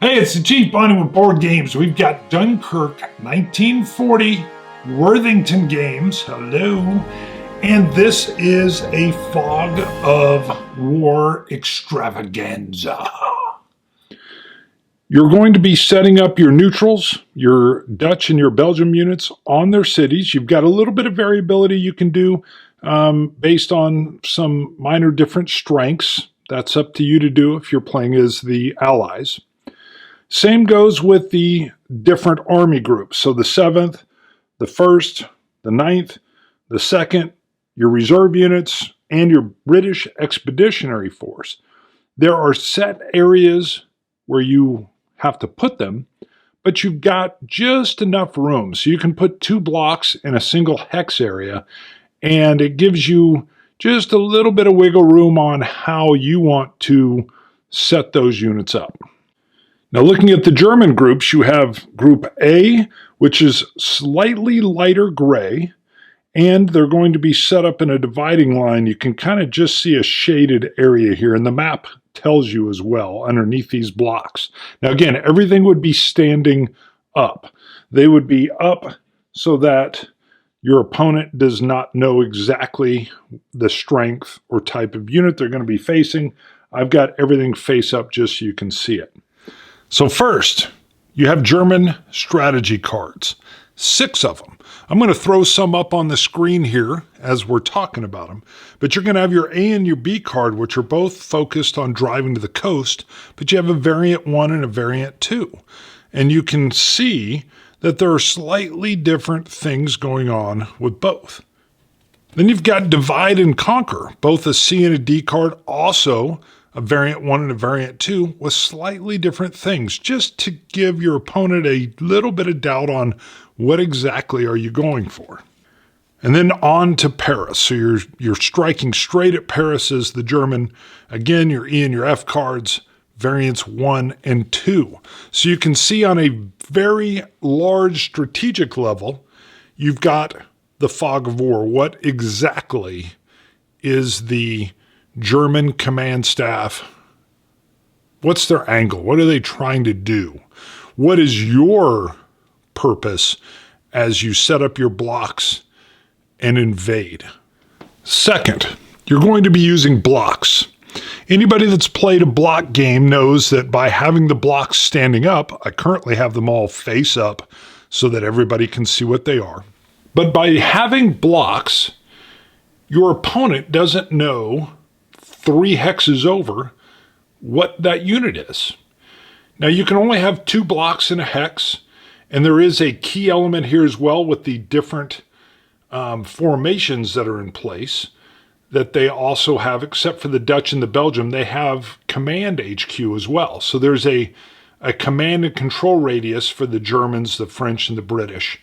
Hey, it's the Chief Bonnie with Board Games. We've got Dunkirk 1940 Worthington games. Hello. And this is a fog of war extravaganza. You're going to be setting up your neutrals, your Dutch and your Belgium units on their cities. You've got a little bit of variability you can do based on some minor different strengths. That's up to you to do if you're playing as the Allies. Same goes with the different army groups. So the 7th, the 1st, the 9th, the 2nd, your reserve units, and your British Expeditionary Force. There are set areas where you have to put them, but you've got just enough room. So you can put 2 blocks in a single hex area, and it gives you just a little bit of wiggle room on how you want to set those units up. Now, looking at the German groups, you have Group A, which is slightly lighter gray, and they're going to be set up in a dividing line. You can kind of just see a shaded area here, and the map tells you as well underneath these blocks. Now, again, everything would be standing up. They would be up so that your opponent does not know exactly the strength or type of unit they're going to be facing. I've got everything face up just so you can see it. So first, you have German strategy cards, 6 of them. I'm going to throw some up on the screen here as we're talking about them, but you're going to have your A and your B card, which are both focused on driving to the coast, but you have a variant 1 and a variant 2. And you can see that there are slightly different things going on with both. Then you've got divide and conquer, both a C and a D card, also a variant 1 and a variant 2 with slightly different things, just to give your opponent a little bit of doubt on what exactly are you going for. And then on to Paris. So you're striking straight at Paris as the German. Again, your E and your F cards, variants 1 and 2. So you can see on a very large strategic level, you've got the fog of war. What exactly is the German command staff? What's their angle? What are they trying to do? What is your purpose as you set up your blocks and invade? Second, you're going to be using blocks. Anybody that's played a block game knows that by having the blocks standing up, I currently have them all face up so that everybody can see what they are. But by having blocks, your opponent doesn't know 3 hexes over what that unit is. Now, you can only have 2 blocks in a hex, and there is a key element here as well with the different formations that are in place that they also have, except for the Dutch and the Belgium, they have command HQ as well. So there's a command and control radius for the Germans, the French, and the British,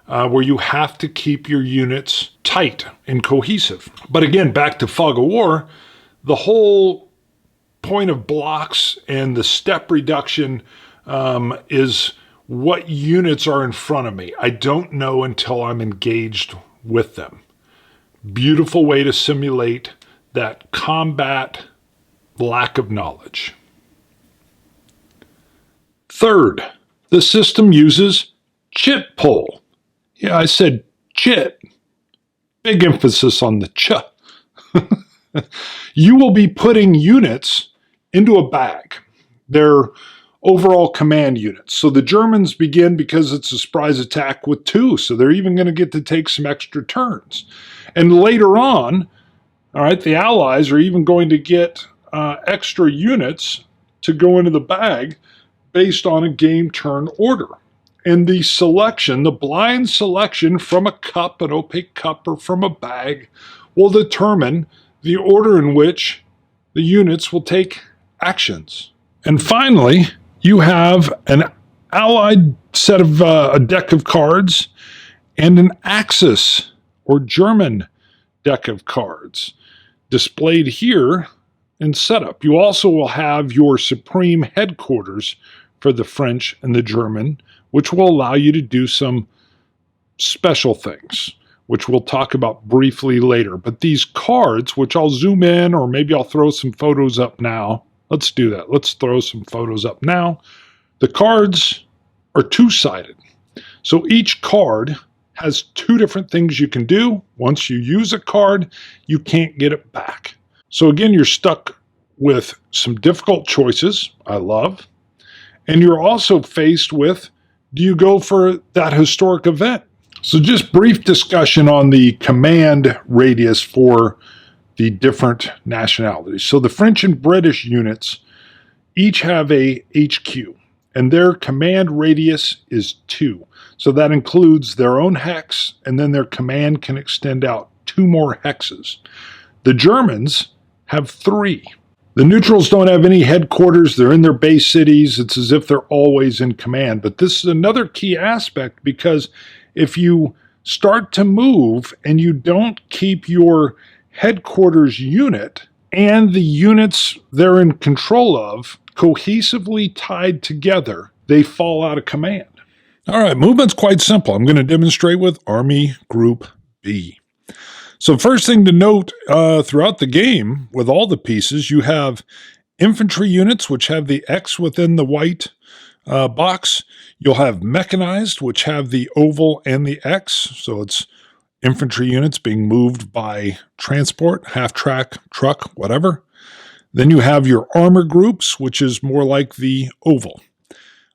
where you have to keep your units tight and cohesive. But again, back to fog of war, the whole point of blocks and the step reduction is what units are in front of me. I don't know until I'm engaged with them. Beautiful way to simulate that combat lack of knowledge. Third, the system uses chit pull. Yeah, I said chit. Big emphasis on the ch. You will be putting units into a bag. They're overall command units. So the Germans begin, because it's a surprise attack, with 2. So they're even going to get to take some extra turns. And later on, all right, the Allies are even going to get extra units to go into the bag based on a game turn order. And the selection, the blind selection from a cup, an opaque cup, or from a bag will determine the order in which the units will take actions. And finally, you have an allied set of a deck of cards and an Axis or German deck of cards displayed here in setup. You also will have your supreme headquarters for the French and the German, which will allow you to do some special things, which we'll talk about briefly later. But these cards, which I'll zoom in, or maybe I'll throw some photos up now. Let's do that. Let's throw some photos up now. The cards are two-sided. So each card has two different things you can do. Once you use a card, you can't get it back. So again, you're stuck with some difficult choices, I love. And you're also faced with, do you go for that historic event? So just brief discussion on the command radius for the different nationalities. So the French and British units each have a HQ, and their command radius is 2. So that includes their own hex, and then their command can extend out 2 more hexes. The Germans have 3. The neutrals don't have any headquarters. They're in their base cities. It's as if they're always in command. But this is another key aspect, because if you start to move and you don't keep your headquarters unit and the units they're in control of cohesively tied together, they fall out of command. All right, movement's quite simple. I'm going to demonstrate with Army Group B. So first thing to note, throughout the game, with all the pieces, you have infantry units, which have the X within the white box. You'll have mechanized, which have the oval and the X. So it's infantry units being moved by transport, half-track, truck, whatever. Then you have your armor groups, which is more like the oval.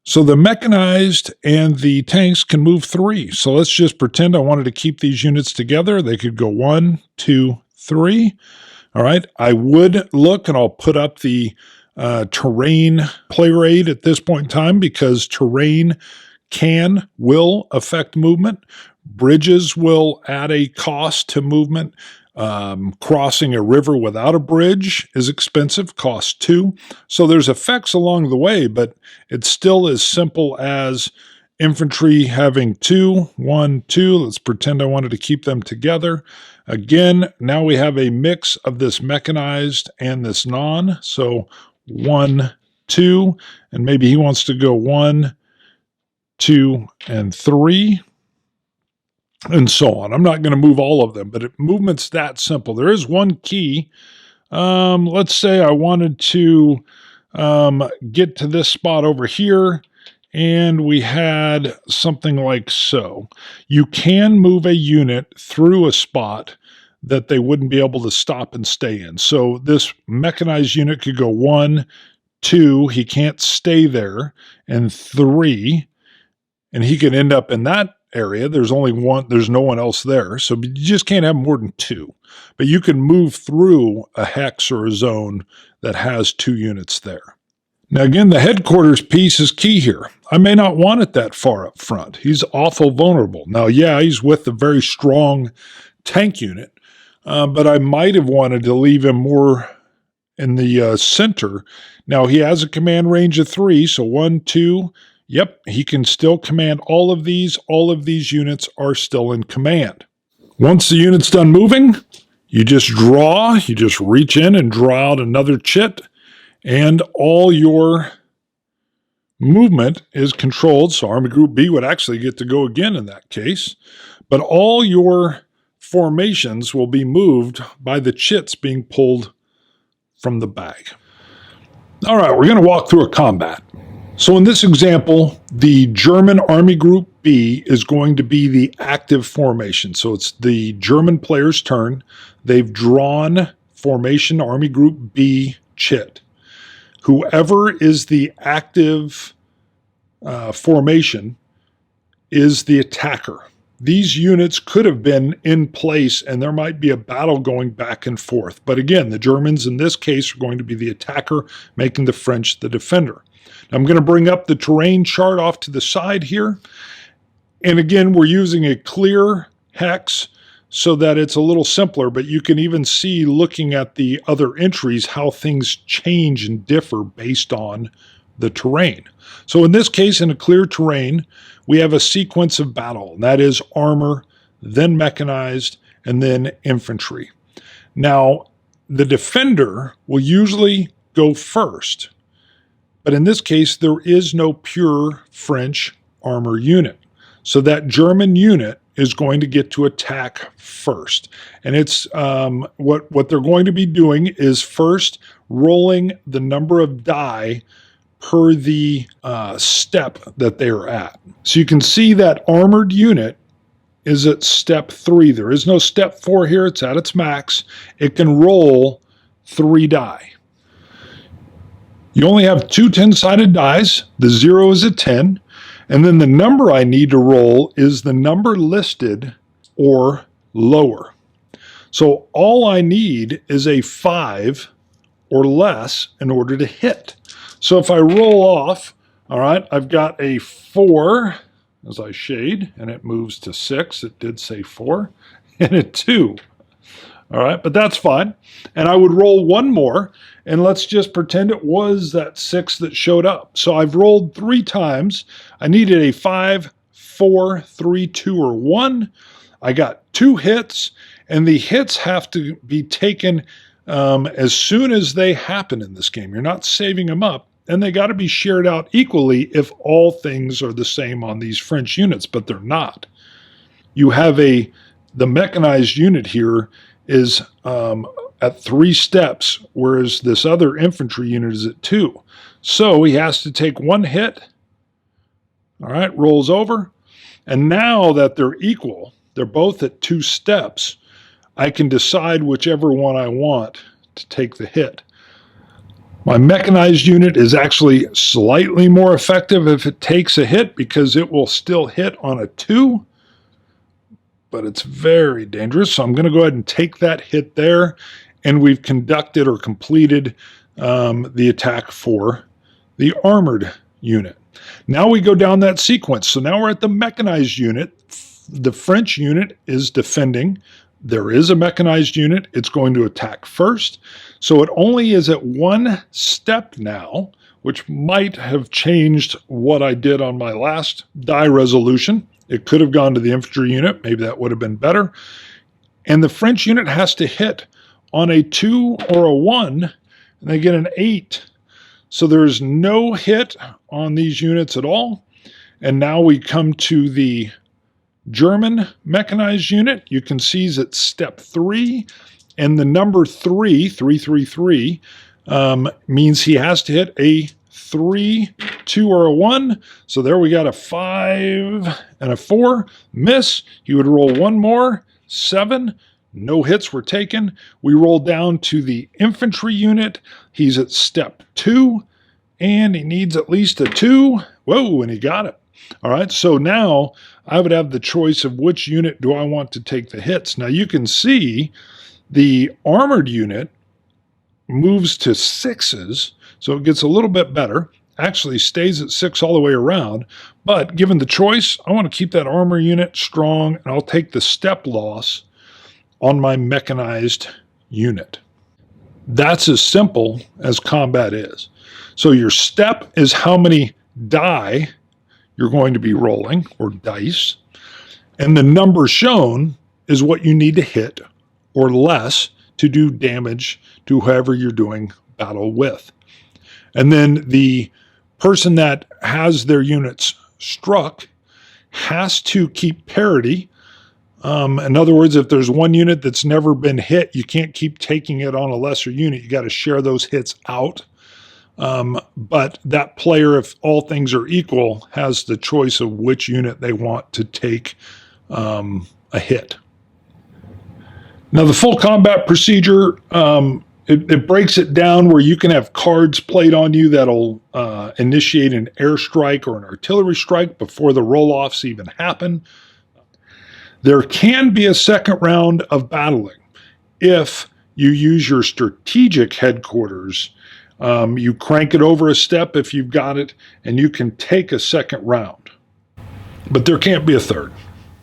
So the mechanized and the tanks can move 3. So let's just pretend I wanted to keep these units together. They could go 1, 2, 3. All right. I would look, and I'll put up the terrain play rate at this point in time, because terrain will affect movement. Bridges will add a cost to movement. Crossing a river without a bridge is expensive, costs 2. So there's effects along the way, but it's still as simple as infantry having 2, 1, 2. Let's pretend I wanted to keep them together. Again, now we have a mix of this mechanized and this non. So 1, 2, and maybe he wants to go 1, 2, and 3. And so on. I'm not going to move all of them, but movement's that simple. There is one key. Let's say I wanted to get to this spot over here, and we had something like so. You can move a unit through a spot that they wouldn't be able to stop and stay in. So this mechanized unit could go 1, 2, he can't stay there, and 3, and he could end up in that area. There's only one, there's no one else there. So you just can't have more than 2. But you can move through a hex or a zone that has 2 units there. Now again, the headquarters piece is key here. I may not want it that far up front. He's awful vulnerable. Now, yeah, he's with a very strong tank unit, but I might have wanted to leave him more in the center. Now he has a command range of 3, so 1, 2, yep, he can still command all of these. All of these units are still in command. Once the unit's done moving, you just reach in and draw out another chit, and all your movement is controlled. So Army Group B would actually get to go again in that case. But all your formations will be moved by the chits being pulled from the bag. All right, we're going to walk through a combat. So in this example, the German Army Group B is going to be the active formation. So it's the German player's turn. They've drawn formation Army Group B chit. Whoever is the active formation is the attacker. These units could have been in place, and there might be a battle going back and forth. But again, the Germans in this case are going to be the attacker, making the French the defender. I'm going to bring up the terrain chart off to the side here. And again, we're using a clear hex so that it's a little simpler, but you can even see, looking at the other entries, how things change and differ based on the terrain. So in this case, in a clear terrain, we have a sequence of battle, and that is armor, then mechanized, and then infantry. Now, the defender will usually go first. But in this case, there is no pure French armor unit. So that German unit is going to get to attack first. And it's what they're going to be doing is first rolling the number of die per the step that they are at. So you can see that armored unit is at step 3. There is no step 4 here. It's at its max. It can roll 3 die. You only have 2 10-sided dice. The 0 is a 10. And then the number I need to roll is the number listed or lower. So all I need is a 5 or less in order to hit. So if I roll off, all right, I've got a 4 as I shade, and it moves to 6. It did say 4, and a 2. All right, but that's fine. And I would roll one more, and let's just pretend it was that 6 that showed up. So I've rolled 3 times. I needed a 5, 4, 3, 2, or 1. I got 2 hits, and the hits have to be taken as soon as they happen in this game. You're not saving them up, and they got to be shared out equally if all things are the same on these French units, but they're not. You have the mechanized unit here is at 3 steps, whereas this other infantry unit is at 2. So he has to take 1 hit. All right, rolls over. And now that they're equal, they're both at 2 steps, I can decide whichever one I want to take the hit. My mechanized unit is actually slightly more effective if it takes a hit because it will still hit on a 2. But it's very dangerous. So I'm going to go ahead and take that hit there. And we've conducted or completed the attack for the armored unit. Now we go down that sequence. So now we're at the mechanized unit. The French unit is defending. There is a mechanized unit. It's going to attack first. So it only is at 1 step now, which might have changed what I did on my last die resolution. It could have gone to the infantry unit. Maybe that would have been better. And the French unit has to hit on a 2 or a 1, and they get an 8. So there's no hit on these units at all. And now we come to the German mechanized unit. You can see it's at step 3. And the number 3, 333, means he has to hit a 3, 2, or a 1. So there we got a 5 and a 4. Miss. He would roll 1 more. 7. No hits were taken. We roll down to the infantry unit. He's at step 2, and he needs at least a 2. Whoa, and he got it. All right, so now I would have the choice of which unit do I want to take the hits. Now you can see the armored unit moves to 6s, so it gets a little bit better. Actually stays at 6 all the way around, but given the choice, I want to keep that armor unit strong, and I'll take the step loss on my mechanized unit. That's as simple as combat is. So your step is how many die you're going to be rolling, or dice, and the number shown is what you need to hit or less to do damage to whoever you're doing battle with. And then the person that has their units struck has to keep parity. In other words, if there's one unit that's never been hit, you can't keep taking it on a lesser unit. You got to share those hits out. But that player, if all things are equal, has the choice of which unit they want to take a hit. Now, the full combat procedure, it breaks it down where you can have cards played on you that'll initiate an airstrike or an artillery strike before the roll-offs even happen. There can be a second round of battling if you use your strategic headquarters. You crank it over a step if you've got it, and you can take a second round. But there can't be a third.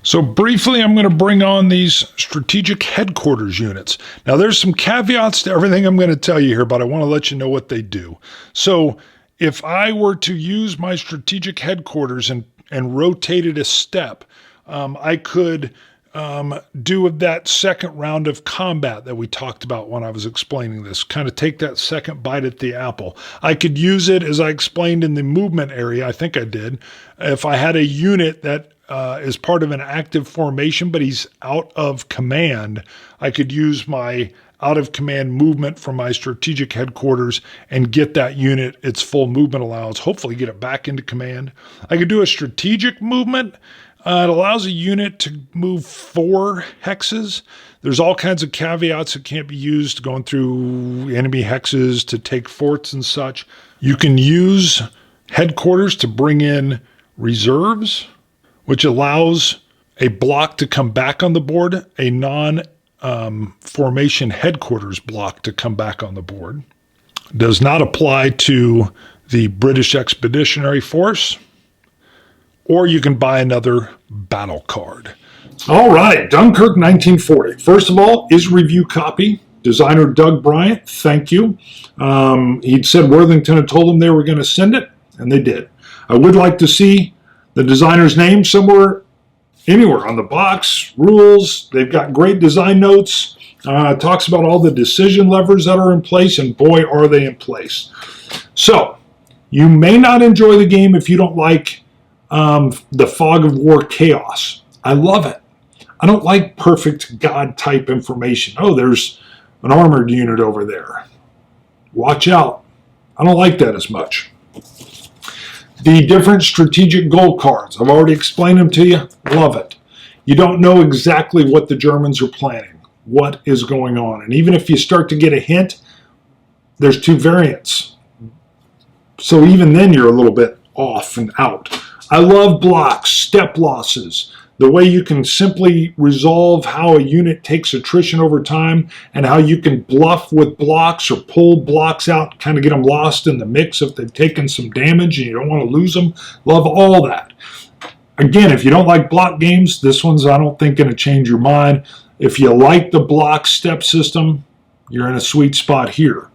So briefly, I'm going to bring on these strategic headquarters units. Now, there's some caveats to everything I'm going to tell you here, but I want to let you know what they do. So if I were to use my strategic headquarters and rotate it a step, I could do that second round of combat that we talked about when I was explaining this, kind of take that second bite at the apple. I could use it, as I explained in the movement area, I think I did, if I had a unit that is part of an active formation, but he's out of command, I could use my out of command movement from my strategic headquarters and get that unit its full movement allowance, hopefully get it back into command. I could do a strategic movement. It allows a unit to move 4 hexes. There's all kinds of caveats that can't be used going through enemy hexes to take forts and such. You can use headquarters to bring in reserves, which allows a block to come back on the board, a non-formation headquarters block to come back on the board. Does not apply to the British Expeditionary Force, or you can buy another battle card. All right, Dunkirk 1940. First of all, is review copy. Designer Doug Bryant, thank you. He'd said Worthington had told him they were going to send it, and they did. I would like to see the designer's name somewhere, anywhere on the box, rules. They've got great design notes. Talks about all the decision levers that are in place, and boy, are they in place. So, you may not enjoy the game if you don't like the fog of war chaos. I love it. I don't like perfect God type information. Oh, there's an armored unit over there. Watch out. I don't like that as much. The different strategic goal cards. I've already explained them to you. Love it. You don't know exactly what the Germans are planning, what is going on. And even if you start to get a hint, there's 2 variants. So even then you're a little bit off and out. I love blocks, step losses, the way you can simply resolve how a unit takes attrition over time and how you can bluff with blocks or pull blocks out, kind of get them lost in the mix if they've taken some damage and you don't want to lose them. Love all that. Again, if you don't like block games, this one's, I don't think, going to change your mind. If you like the block step system, you're in a sweet spot here.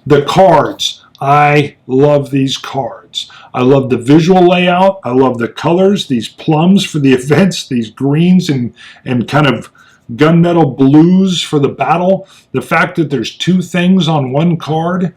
The cards. I love these cards. I love the visual layout. I love the colors, these plums for the events, these greens and kind of gunmetal blues for the battle. The fact that there's 2 things on one card,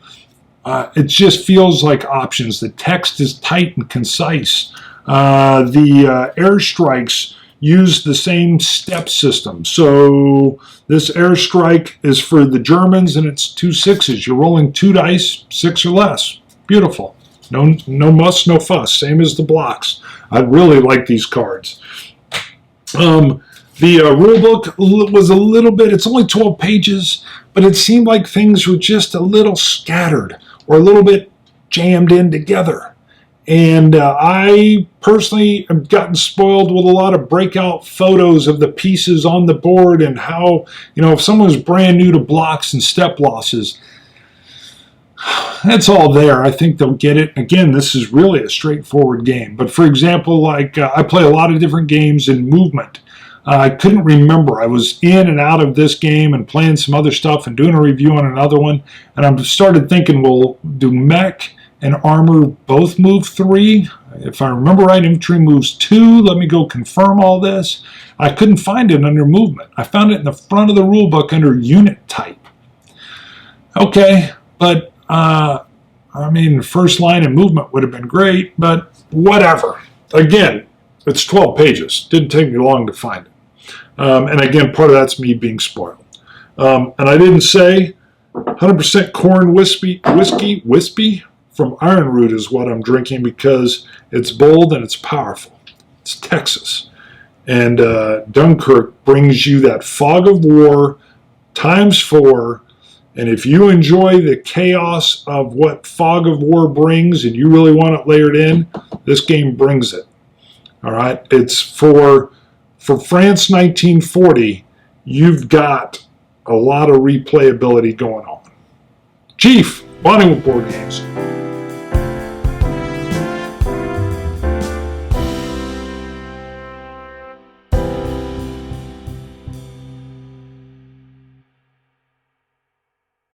it just feels like options. The text is tight and concise. The airstrikes use the same step system. So this airstrike is for the Germans, and it's 2 6s. You're rolling 2 dice, 6 or less. Beautiful. No muss, no fuss. Same as the blocks. I really like these cards. The rule book was a little bit, it's only 12 pages, but it seemed like things were just a little scattered or a little bit jammed in together. And I personally have gotten spoiled with a lot of breakout photos of the pieces on the board and how, if someone's brand new to blocks and step losses, that's all there. I think they'll get it. Again, this is really a straightforward game. But for example, like I play a lot of different games in movement. I couldn't remember. I was in and out of this game and playing some other stuff and doing a review on another one. And I started thinking, well, do mech and armor both move 3? If I remember right, infantry moves 2. Let me go confirm all this. I couldn't find it under movement. I found it in the front of the rule book under unit type. Okay, but the first line in movement would have been great, but whatever. Again, it's 12 pages. Didn't take me long to find it. And again, part of that's me being spoiled. And I didn't say 100% corn whiskey from Iron Root is what I'm drinking because it's bold and it's powerful. It's Texas. And Dunkirk brings you that fog of war times 4. And if you enjoy the chaos of what fog of war brings and you really want it layered in, this game brings it. All right? It's for France 1940, you've got a lot of replayability going on. Chief, bonding with board games.